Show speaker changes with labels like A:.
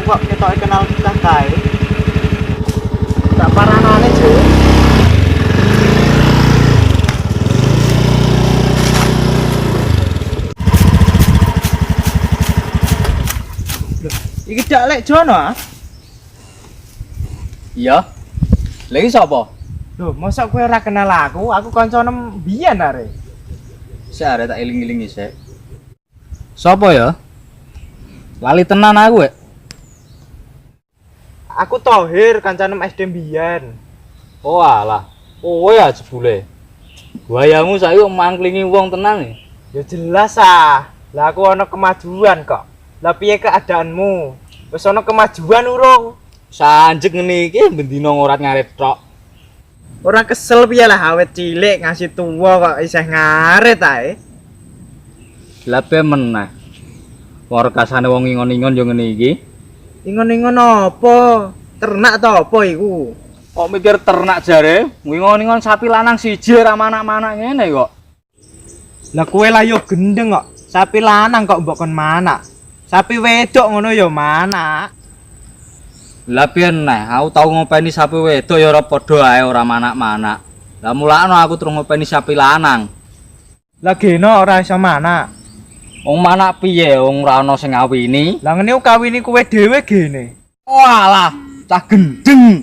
A: kok ketoke kenal kita kae. Tak paranane, Cuk. Iki dak lek Jono ah.
B: Iya. Lagi sapa?
A: Loh, mosok kowe ora kenal aku? Aku kancane mbiyen are.
B: Sik arek tak eling-elingi sik. Sapa ya? Lali tenan aku, Wek.
A: Aku Tohir, kancane SD mbiyen.
B: Oh alah. Oh ya jebule. Guayamu saiki mangklingi wong tenan.
A: Ya jelas ah. Lah aku ana kemajuan kok. Lah piye keadaanmu? Wis ana kemajuan urung?
B: Sanjek ngene iki bendina ngorat ngarit tok.
A: Ora kesel piye lah awet cilik ngasih tuwa kok isih ngarit ae.
B: Lah pe meneh. Warkasane wong ingon-ingon yo ngene iki.
A: Ingon-ingon apa? Ternak ta apa iku?
B: Kok mikir ternak jare? Ingon-ingon sapi lanang siji ra manak-manak ngene kok.
A: Lah kowe lah yo gendeng kok. Sapi lanang kok mbok kon manak. Sapi wedok ngono yo manak.
B: Lah piyen neh, aku tau ngopeni sapi wedok ya ora padha ae ora manak-manak. Lah mulakno aku terus ngopeni sapi lanang.
A: Lah geno ora iso manak.
B: Wong manak piye wong ora ana sing ngawini?
A: Lah ngene kawini kowe dhewe gene.
B: Walah, cah gendeng.